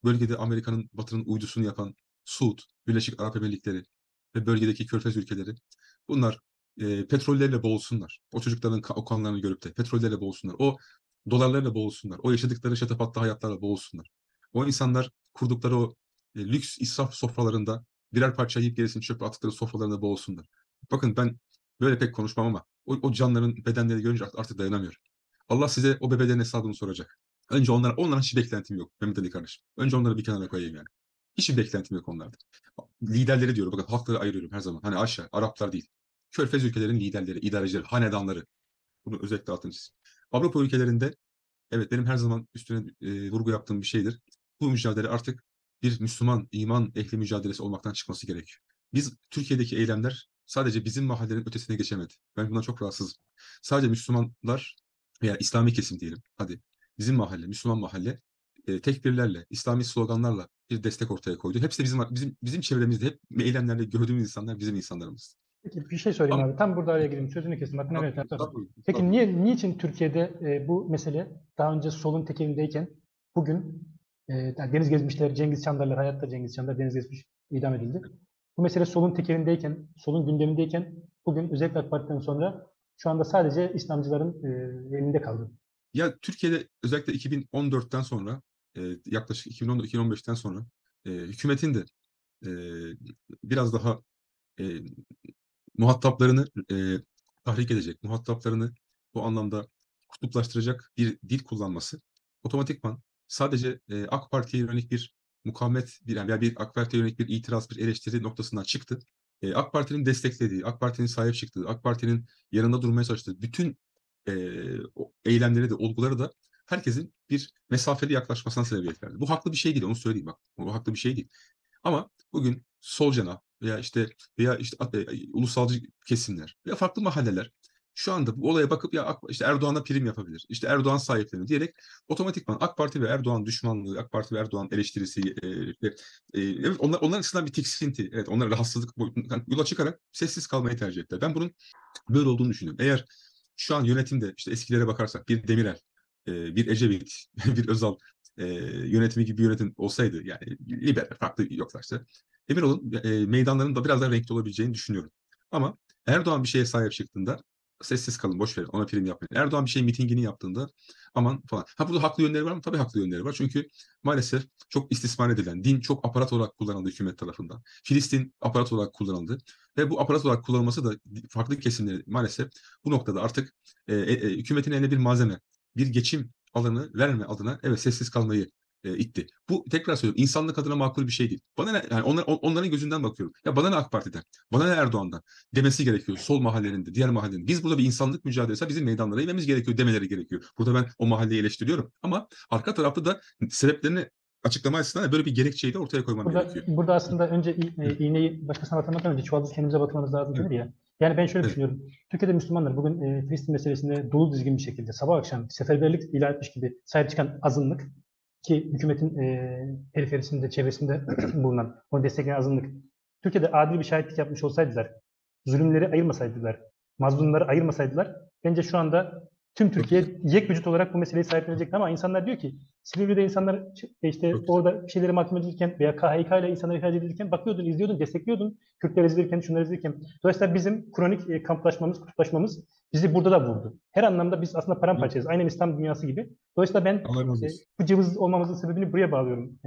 bölgede Amerika'nın, Batı'nın uydusunu yapan Suud, Birleşik Arap Emirlikleri ve bölgedeki Körfez ülkeleri, bunlar petrollerle boğulsunlar. O çocukların o kanlarını görüp de petrollerle boğulsunlar. O dolarlarla boğulsunlar. O yaşadıkları şatafatlı hayatlarla boğulsunlar. O insanlar kurdukları o lüks israf sofralarında birer parça yiyip gerisini çöpe attıkları sofralarında boğulsunlar. Bakın ben böyle pek konuşmam ama o canların bedenleri görünce artık dayanamıyorum. Allah size o bebelerin hesabını soracak. Önce onlara hiç beklentim yok Mehmet Ali kardeşim. Önce onları bir kenara koyayım yani. Hiçbir beklentim yok onlardan. Liderleri diyorum. Bakın halkları ayırıyorum her zaman. Hani aşağı, Araplar değil. Körfez ülkelerin liderleri, idarecileri, hanedanları. Bunu özellikle altını çizeyim. Avrupa ülkelerinde evet benim her zaman üstüne vurgu yaptığım bir şeydir. Bu mücadele artık bir Müslüman, iman ehli mücadelesi olmaktan çıkması gerekiyor. Biz Türkiye'deki eylemler sadece bizim mahallenin ötesine geçemedi. Ben bundan çok rahatsızım. Sadece Müslümanlar veya İslami kesim diyelim. Hadi bizim mahalle, Müslüman mahalle tekbirlerle, İslami sloganlarla bir destek ortaya koydu. Hepsi de bizim çevremizde hep eylemlerde gördüğümüz insanlar bizim insanlarımız. Peki bir şey sorayım Ama abi. Tam burada araya gireyim. Sözünü kestim. Hakkını helal et. Sonra. estağfurullah, Peki estağfurullah. niçin Türkiye'de bu mesele daha önce solun tekelindeyken bugün yani deniz gezmişler, Cengiz Çandarlar, hayatta Cengiz Çandar, deniz gezmiş, idam edildi. Bu mesele solun tekelindeyken, solun gündemindeyken bugün özellikle AK Parti'den sonra şu anda sadece İslamcıların elinde kaldı. Ya Türkiye'de özellikle 2014'ten sonra yaklaşık 2010-2015'ten sonra hükümetin de e, biraz daha e, muhataplarını tahrik edecek, muhataplarını bu anlamda kutuplaştıracak bir dil kullanması otomatikman sadece AK Parti'ye yönelik bir mukavemet, yani bir AK Parti'ye yönelik bir itiraz, bir eleştiri noktasından çıktı. AK Parti'nin desteklediği, AK Parti'nin sahip çıktığı, AK Parti'nin yanında durmaya çalıştığı bütün o eylemleri de, olguları da herkesin bir mesafeli yaklaşmasına sebebiyet verdi. Bu haklı bir şey değil, onu söyleyeyim bak. Bu haklı bir şey değil. Ama bugün sol cenah veya işte ulusalcı kesimler veya farklı mahalleler şu anda bu olaya bakıp ya işte Erdoğan'a prim yapabilir. İşte Erdoğan sahiplenir diyerek otomatikman AK Parti ve Erdoğan düşmanlığı, AK Parti ve Erdoğan eleştirisi evet onların açısından bir tiksinti, evet onlara rahatsızlık boyutundan yola çıkarak sessiz kalmayı tercih ettiler. Ben bunun böyle olduğunu düşünüyorum. Eğer şu an yönetimde işte eskilere bakarsak bir Demirel, bir Ecevit, bir Özal yönetimi gibi bir yönetim olsaydı yani liberal farklı yoklaşsa emin olun meydanların da biraz daha renkli olabileceğini düşünüyorum. Ama Erdoğan bir şeye sahip çıktığında sessiz kalın, boş verin, ona prim yapmayın. Erdoğan bir şey mitingini yaptığında aman falan. Ha burada haklı yönleri var mı? Tabii haklı yönleri var. Çünkü maalesef çok istismar edilen, din çok aparat olarak kullanıldı hükümet tarafından. Filistin aparat olarak kullanıldı. Ve bu aparat olarak kullanılması da farklı kesimleri maalesef bu noktada artık hükümetin eline bir malzeme, bir geçim alanı verme adına evet sessiz kalmayı itti. Bu tekrar söylüyorum insanlık adına makul bir şey değil. Bana ne yani onların gözünden bakıyorum. Ya bana ne AK Parti'den, bana ne Erdoğan'dan demesi gerekiyor. Sol mahallelerinde, diğer mahallelerinde. Biz burada bir insanlık mücadelesi, bizim meydanlara inmemiz gerekiyor demeleri gerekiyor. Burada ben o mahalleyi eleştiriyorum. Ama arka tarafta da sebeplerini açıklama açısından böyle bir gerekçeyi de ortaya koymam Burada, gerekiyor. burada aslında önce Evet, iğneyi başkasına batırmadan önce çuvaldızı kendimize batırmamız lazım denir ya. Yani ben şöyle evet, düşünüyorum. Türkiye'de Müslümanlar bugün Filistin meselesinde dolu dizgin bir şekilde sabah akşam seferberlik ilan etmiş gibi sahip çıkan azınlık ki hükümetin periferisinde, çevresinde bulunan, onu destekleyen azınlık. Türkiye'de adil bir şahitlik yapmış olsaydılar, zulümleri ayırmasaydılar, mazlumları ayırmasaydılar, bence şu anda tüm çok güzel, Türkiye yek vücut olarak bu meseleyi sahiplenecekti ama insanlar diyor ki Silivri'de insanlar işte çok güzel. orada bir şeyleri mahkum edilirken veya KHK ile insanlar ihraç edilirken bakıyordun, izliyordun, destekliyordun. Kürtler ezilirken, şunları ezilirken. Dolayısıyla bizim kronik kamplaşmamız, kutuplaşmamız bizi burada da vurdu. Her anlamda biz aslında paramparçayız. Aynen İslam dünyası gibi. Dolayısıyla ben Allah razı olsun. bu cılız olmamızın sebebini buraya bağlıyorum.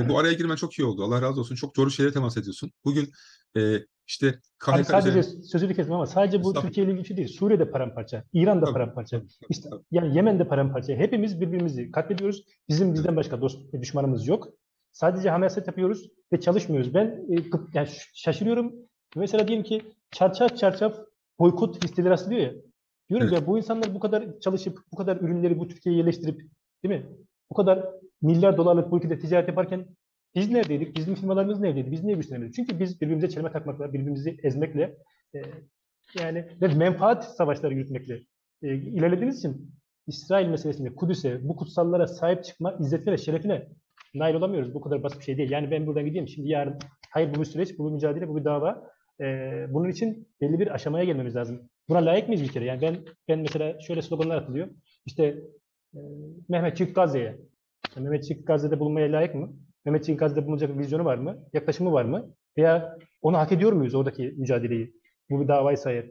Bu araya girmen çok iyi oldu. Allah razı olsun. Çok doğru şeylere temas ediyorsun. Bugün işte Abi KHK sadece üzerine sözünü kestim ama sadece bu estağfurullah. Türkiye ile ilgili bir şey değil. Suriye'de paramparça, İran'da Tabii, paramparça. tabii, tabii, İşte tabii. yani Yemen'de paramparça. Hepimiz birbirimizi katlediyoruz. Evet. Bizden başka dost ve düşmanımız yok. Sadece hamaset yapıyoruz ve çalışmıyoruz. Ben yani şaşırıyorum. Mesela diyelim ki çarçaf çarçaf boykot listeleri asılıyor ya. Diyorum ki Evet. ya bu insanlar bu kadar çalışıp, bu kadar ürünleri bu Türkiye'ye yerleştirip, değil mi? Bu kadar milyar dolarlık bu ülkede ticaret yaparken biz neredeydik? Bizim firmalarımız neredeydi? Biz niye güçlenemedik? Çünkü biz birbirimize çelme takmakla, birbirimizi ezmekle, e, yani ve menfaat savaşları yürütmekle ilerlediğimiz için İsrail meselesinde Kudüs'e, bu kutsallara sahip çıkma izzetine ve şerefine nail olamıyoruz. Bu kadar basit bir şey değil. Yani ben buradan gideyim şimdi yarın, hayır bu bir süreç, bu bir mücadele, bu bir dava. Bunun için belli bir aşamaya gelmemiz lazım. Buna layık mıyız bir kere? Yani ben mesela şöyle sloganlar atılıyor. İşte e, Mehmet çık Gazze'ye. Mehmetçik Gazze'de bulunmaya layık mı? Mehmetçik'in Gazze'de bulunacak bir vizyonu var mı? Yaklaşımı var mı? Veya onu hak ediyor muyuz oradaki mücadeleyi? Bu bir davaysa eğer.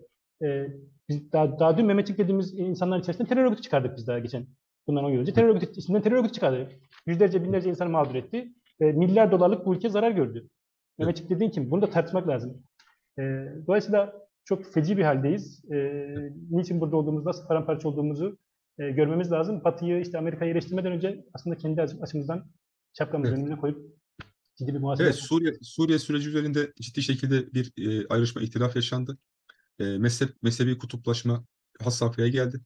Biz daha dün Mehmetçik dediğimiz insanların içerisinde terör örgütü çıkardık biz daha geçen. Bundan 10 yıl önce. Terör örgütü, içinden terör örgütü çıkardık. Yüzlerce, binlerce insanı mağdur etti. Milyar dolarlık bu ülke zarar gördü. Evet. Mehmetçik dediğin kim? Bunu da tartışmak lazım. Dolayısıyla çok feci bir haldeyiz. Niçin burada olduğumuzu, nasıl paramparça olduğumuzu görmemiz lazım. Batı'yı, işte Amerika'yı eleştirmeden önce aslında kendi açımızdan şapkamızı Evet. önümüze koyup ciddi bir muhasebe Evet, yapmak. Suriye süreci üzerinde ciddi şekilde bir ayrışma, ihtilaf yaşandı. Mezhebi kutuplaşma has safhaya geldi.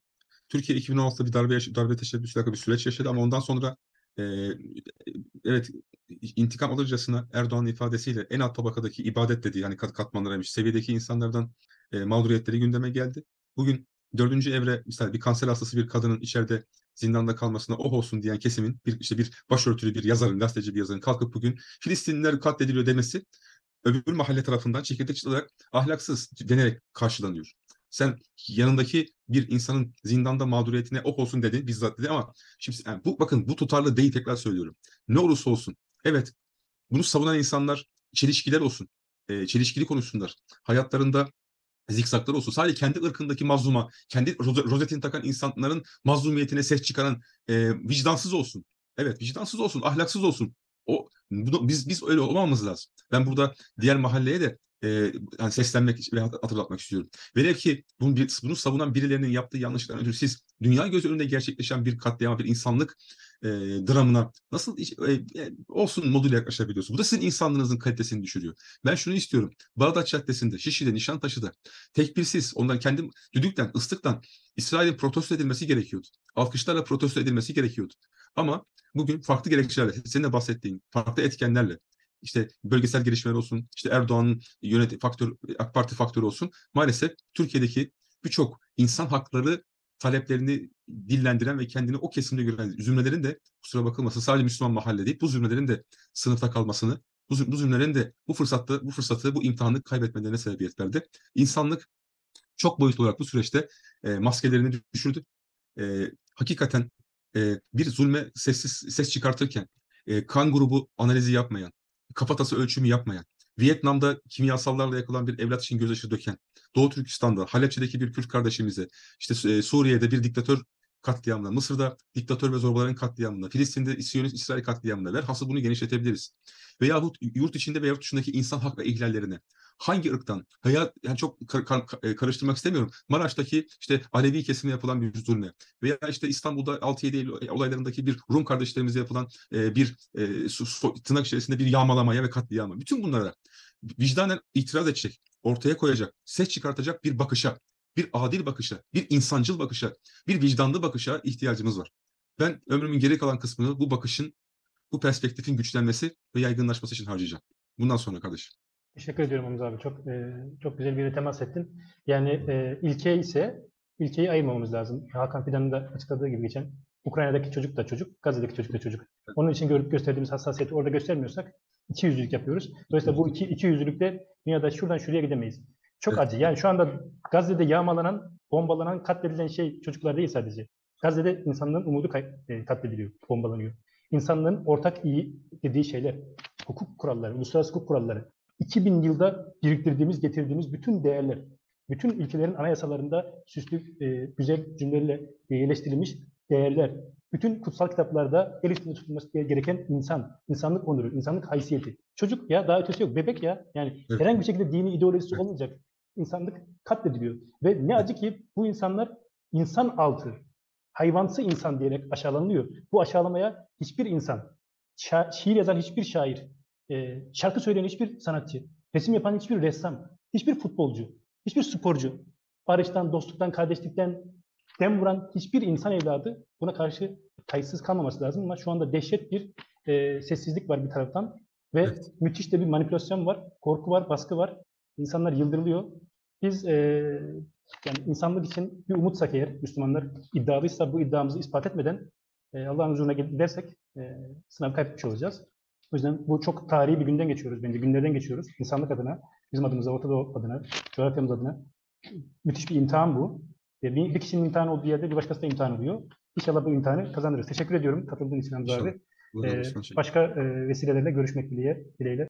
Türkiye 2016'da bir darbe teşebbüsüyle alakalı bir süreç yaşadı ama ondan sonra e, evet, intikam alırcasına Erdoğan'ın ifadesiyle en alt tabakadaki ibadet dediği, yani katmanlarıymış seviyedeki insanlardan mağduriyetleri gündeme geldi. Bugün dördüncü evre, mesela bir kanser hastası bir kadının içeride zindanda kalmasına oh olsun diyen kesimin, bir başörtülü bir yazarın, gazeteci bir yazarın kalkıp bugün Filistinliler katlediliyor demesi öbür mahalle tarafından çekirdek çıtılarak ahlaksız denerek karşılanıyor. Sen yanındaki bir insanın zindanda mağduriyetine ok olsun dedi, bizzat dedi ama şimdi yani bakın bu tutarlı değil, tekrar söylüyorum. Ne olursa olsun. Evet, bunu savunan insanlar çelişkiler olsun. Çelişkili konuşsunlar. Hayatlarında zikzaklar olsun. Sadece kendi ırkındaki mazluma, kendi rozetini takan insanların mazlumiyetine ses çıkaran vicdansız olsun. Evet, vicdansız olsun, ahlaksız olsun. Biz öyle olmamamız lazım. Ben burada diğer mahalleye de yani seslenmek ve hatırlatmak istiyorum. Velev ki bunu savunan birilerinin yaptığı yanlışlardan ötürü siz dünya gözü önünde gerçekleşen bir katliama, bir insanlık dramına nasıl olsun moduyla yaklaşabiliyorsunuz? Bu da sizin insanlığınızın kalitesini düşürüyor. Ben şunu istiyorum. Bağdat Caddesi'nde, Şişli'de, Nişantaşı'da tekbirsiz, ondan kendi düdükten, ıslıktan İsrail'in protesto edilmesi gerekiyordu. Alkışlarla protesto edilmesi gerekiyordu. Ama bugün farklı gerekçelerle, senin de bahsettiğin farklı etkenlerle, işte bölgesel gelişmeler olsun, işte Erdoğan'ın AK Parti faktörü olsun, maalesef Türkiye'deki birçok insan hakları taleplerini dillendiren ve kendini o kesimde gören zümrelerin de, kusura bakılmasın, sadece Müslüman mahalle değil, bu zümrelerin de sınıfta kalmasını, bu zümrelerin de bu imtihanı kaybetmelerine sebebiyet verdi. İnsanlık çok boyutlu olarak bu süreçte maskelerini düşürdü. Hakikaten bir zulme ses çıkartırken kan grubu analizi yapmayan, kafatası ölçümü yapmayan, Vietnam'da kimyasallarla yakılan bir evlat için gözyaşı döken, Doğu Türkistan'da, Halepçe'deki bir Kürt kardeşimize, işte Suriye'de bir diktatör katliamına, Mısır'da diktatör ve zorbaların katliamına, Filistin'de Siyonist İsrail katliamına, velhasıl bunu genişletebiliriz. Veyahut yurt içinde veya yurt dışındaki insan hak ve ihlallerine, hangi ırktan, yani çok karıştırmak istemiyorum. Maraş'taki işte Alevi kesime yapılan bir zulme veya işte İstanbul'da 6-7 Eylül olaylarındaki bir Rum kardeşlerimize yapılan tırnak içerisinde bir yağmalamaya ve katliama. Bütün bunlara vicdanen itiraz edecek, ortaya koyacak, ses çıkartacak bir bakışa, bir adil bakışa, bir insancıl bakışa, bir vicdanlı bakışa ihtiyacımız var. Ben ömrümün geri kalan kısmını bu bakışın, bu perspektifin güçlenmesi ve yaygınlaşması için harcayacağım. Bundan sonra kardeşim. Teşekkür ediyorum Hamza abi. Çok güzel bir yere temas ettin. Yani ilke ise ilkeyi ayırmamamız lazım. Hakan Fidan'ın da açıkladığı gibi geçen Ukrayna'daki çocuk da çocuk, Gazze'deki çocuk da çocuk. Onun için gösterdiğimiz hassasiyeti orada göstermiyorsak iki yüzlülük yapıyoruz. Dolayısıyla bu iki yüzlülükte dünyada şuradan şuraya gidemeyiz. Çok Evet. acı. Yani şu anda Gazze'de yağmalanan, bombalanan, katledilen şey çocuklar değil sadece. Gazze'de insanlığın umudu katlediliyor, bombalanıyor. İnsanlığın ortak iyi dediği şeyler, hukuk kuralları, uluslararası hukuk kuralları, 2000 yılda biriktirdiğimiz, getirdiğimiz bütün değerler, bütün ülkelerin anayasalarında süslü, güzel cümlelerle yerleştirilmiş değerler, bütün kutsal kitaplarda el üstünde tutulması gereken insanlık onuru, insanlık haysiyeti. Çocuk ya, daha ötesi yok, bebek ya. Yani Evet. herhangi bir şekilde dini ideolojisi Evet. olmayacak insanlık katlediliyor. Ve ne acı ki bu insanlar insan altı, hayvansı insan diyerek aşağılanıyor. Bu aşağılamaya hiçbir insan, şiir yazan hiçbir şair, şarkı söyleyen hiçbir sanatçı, resim yapan hiçbir ressam, hiçbir futbolcu, hiçbir sporcu, barıştan, dostluktan, kardeşlikten dem vuran hiçbir insan evladı buna karşı kayıtsız kalmaması lazım. Ama şu anda dehşet bir sessizlik var bir taraftan ve Evet. müthiş de bir manipülasyon var, korku var, baskı var. İnsanlar yıldırılıyor. Biz yani insanlık için bir umutsak eğer, Müslümanlar iddialıysa bu iddiamızı ispat etmeden Allah'ın huzuruna gidersek sınav kaybetmiş olacağız. O yüzden bu çok tarihi bir günden geçiyoruz bence. Günlerden geçiyoruz. İnsanlık adına, bizim adımıza, Orta Doğu adına, coğrafyamız adına. Müthiş bir imtihan bu. Bir kişinin imtihanı olduğu yerde bir başkası da imtihan oluyor. İnşallah bu imtihanı kazanırız. Teşekkür ediyorum katıldığın için Hamza İnşallah. abi. Allah razı olsun. Başka vesilelerle görüşmek dileğiyle.